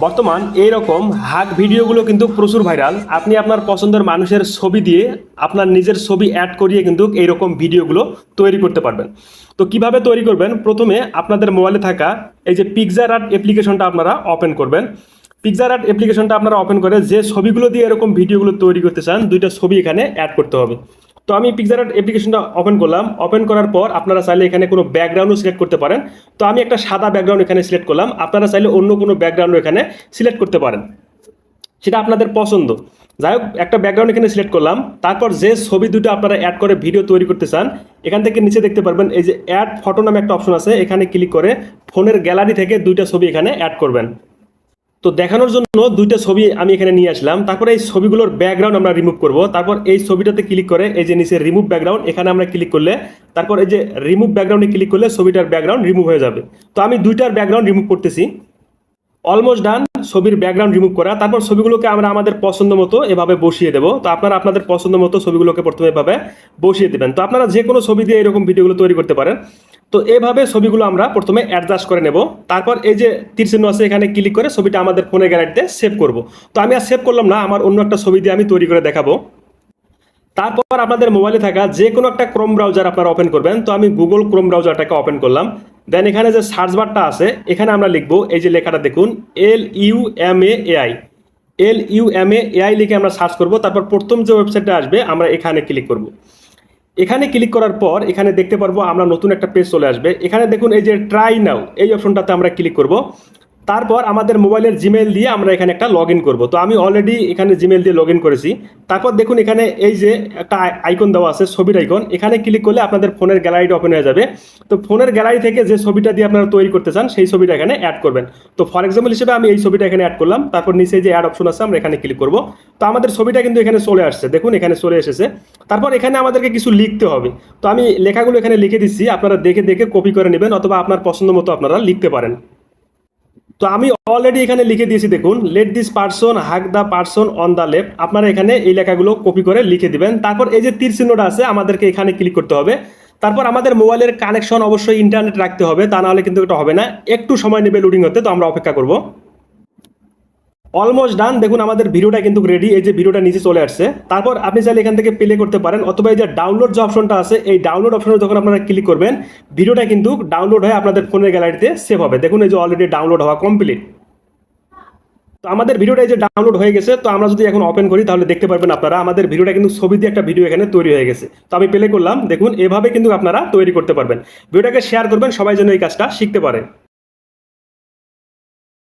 বর্তমান এইরকম হাগ ভিডিওগুলো কিন্তু প্রচুর ভাইরাল। আপনি আপনার পছন্দের মানুষের ছবি দিয়ে আপনার নিজের ছবি অ্যাড করিয়ে কিন্তু এইরকম ভিডিওগুলো তৈরি করতে পারবেন। তো কিভাবে তৈরি করবেন, প্রথমে আপনাদের মোবাইলে থাকা এই যে পিকচার আর্ট অ্যাপ্লিকেশনটা আপনারা ওপেন করবেন। পিকচার আর্ট অ্যাপ্লিকেশনটা আপনারা ওপেন করে যে ছবিগুলো দিয়ে এরকম ভিডিওগুলো তৈরি করতে চান, দুইটা ছবি এখানে অ্যাড করতে হবে। তো আমি পিকচার আর্ট অ্যাপ্লিকেশনটা ওপেন করলাম। ওপেন করার পর আপনারা চাইলে এখানে কোনো ব্যাকগ্রাউন্ডও সিলেক্ট করতে পারেন। তো আমি একটা সাদা ব্যাকগ্রাউন্ড এখানে সিলেক্ট করলাম, আপনারা চাইলে অন্য কোনো ব্যাকগ্রাউন্ড এখানে সিলেক্ট করতে পারেন, সেটা আপনাদের পছন্দ। যাই হোক, একটা ব্যাকগ্রাউন্ড এখানে সিলেক্ট করলাম। তারপর যে ছবি দুটো আপনারা অ্যাড করে ভিডিও তৈরি করতে চান, এখান থেকে নিচে দেখতে পারবেন এই যে অ্যাড ফটো নামে একটা অপশন আছে, এখানে ক্লিক করে ফোনের গ্যালারি থেকে দুইটা ছবি এখানে অ্যাড করবেন। তো দেখানোর জন্য দুইটা ছবি আমি এখানে নিয়ে আসলাম। তারপরে এই ছবিগুলোর ব্যাকগ্রাউন্ড আমরা রিমুভ করব। তারপর এই ছবিটাতে ক্লিক করে এই যে নিচে রিমুভ ব্যাকগ্রাউন্ড, এখানে আমরা ক্লিক করলে তারপর এই যে রিমুভ ব্যাকগ্রাউন্ডে ক্লিক করলে ছবিটার ব্যাকগ্রাউন্ড রিমুভ হয়ে যাবে। তো আমি দুইটার ব্যাকগ্রাউন্ড রিমুভ করতেছি। অলমোস্ট ডান ছবির ব্যাকগ্রাউন্ড রিমুভ করা। তারপর ছবিগুলোকে আমরা আমাদের পছন্দ মতো এভাবে বসিয়ে দেবো। তো আপনারা আপনাদের পছন্দ মতো ছবিগুলোকে প্রথমে এভাবে বসিয়ে দেবেন। তো আপনারা যে কোনো ছবি দিয়ে এরকম ভিডিওগুলো তৈরি করতে পারেন। তো এভাবে ছবিগুলো আমরা প্রথমে অ্যাডজাস্ট করে নেব। তারপর এই যে তীর চিহ্ন আছে, এখানে ক্লিক করে ছবিটা আমাদের ফোনের গ্যালারিতে সেভ করব। তো আমি আর সেভ করলাম না, আমার অন্য একটা ছবি দিয়ে আমি তৈরি করে দেখাবো। তারপর আপনাদের মোবাইলে থাকা যে কোনো একটা ক্রোম ব্রাউজার আপনারা ওপেন করবেন। তো আমি গুগল ক্রোম ব্রাউজারটাকে ওপেন করলাম। দেন এখানে যে সার্চ বারটা আছে, এখানে আমরা লিখবো এই যে লেখাটা দেখুন LUMAAI, LUMAAI লিখে আমরা সার্চ করব। তারপর প্রথম যে ওয়েবসাইটটা আসবে আমরা এখানে ক্লিক করব। এখানে ক্লিক করার পর এখানে দেখতে পারবো আমরা নতুন একটা পেজ চলে আসবে। এখানে দেখুন এই যে ট্রাই নাও, এই অপশনটাতে আমরা ক্লিক করব। তারপর আমাদের মোবাইলের জিমেইল দিয়ে আমরা এখানে একটা লগ ইন করবো। তো আমি অলরেডি এখানে জিমেইল দিয়ে লগ ইন করেছি। তারপর দেখুন এখানে এই যে একটা আইকন দেওয়া আছে, ছবির আইকন, এখানে ক্লিক করলে আপনাদের ফোনের গ্যালারিটা ওপেন হয়ে যাবে। তো ফোনের গ্যালারি থেকে যে ছবিটা দিয়ে আপনারা তৈরি করতে চান সেই ছবিটা এখানে অ্যাড করবেন। তো ফর এক্সাম্পল হিসেবে আমি এই ছবিটা এখানে অ্যাড করলাম। তারপর নিচে যে অ্যাড অপশন আছে আমরা এখানে ক্লিক করব। তো আমাদের ছবিটা কিন্তু এখানে চলে আসছে, দেখুন এখানে চলে এসেছে। তারপর এখানে আমাদেরকে কিছু লিখতে হবে। তো আমি লেখাগুলো এখানে লিখে দিচ্ছি, আপনারা দেখে দেখে কপি করে নেবেন অথবা আপনার পছন্দ মতো আপনারা লিখতে পারেন। তো আমি অলরেডি এখানে লিখে দিয়েছি, দেখুন let this person hug the person on the left. আপনারা এখানে এই লেখাগুলো কপি করে লিখে দিবেন। তারপর এই যে তীর চিহ্নটা আছে আমাদেরকে এখানে ক্লিক করতে হবে। তারপর আমাদের মোবাইলের কানেকশন অবশ্যই ইন্টারনেট রাখতে হবে, তা নাহলে কিন্তু এটা হবে না, একটু সময় নেবে লোডিং হতে। তো আমরা অপেক্ষা করব। অলমোস্ট ডান, দেখুন আমাদের ভিডিওটা কিন্তু রেডি। এই যে ভিডিওটা নিচে চলে আসছে। তারপর আপনি চাইলে এখান থেকে প্লে করতে পারেন, অথবা এই যে ডাউনলোড যে অপশনটা আছে, এই ডাউনলোড অপশনে যখন আপনারা ক্লিক করবেন ভিডিওটা কিন্তু ডাউনলোড হয়ে আপনাদের ফোনের গ্যালারিতে সেভ হবে। দেখুন এই যে অলরেডি ডাউনলোড হওয়া কমপ্লিট। তো আমাদের ভিডিওটা এই যে ডাউনলোড হয়ে গেছে। তো আমরা যদি এখন ওপেন করি তাহলে দেখতে পারবেন আপনারা আমাদের ভিডিওটা কিন্তু ছবি দিয়ে একটা ভিডিও এখানে তৈরি হয়ে গেছে। তো আমি প্লে করলাম, দেখুন এভাবে কিন্তু আপনারা তৈরি করতে পারবেন। ভিডিওটাকে শেয়ার করবেন, সবাই যেন এই কাজটা শিখতে পারে।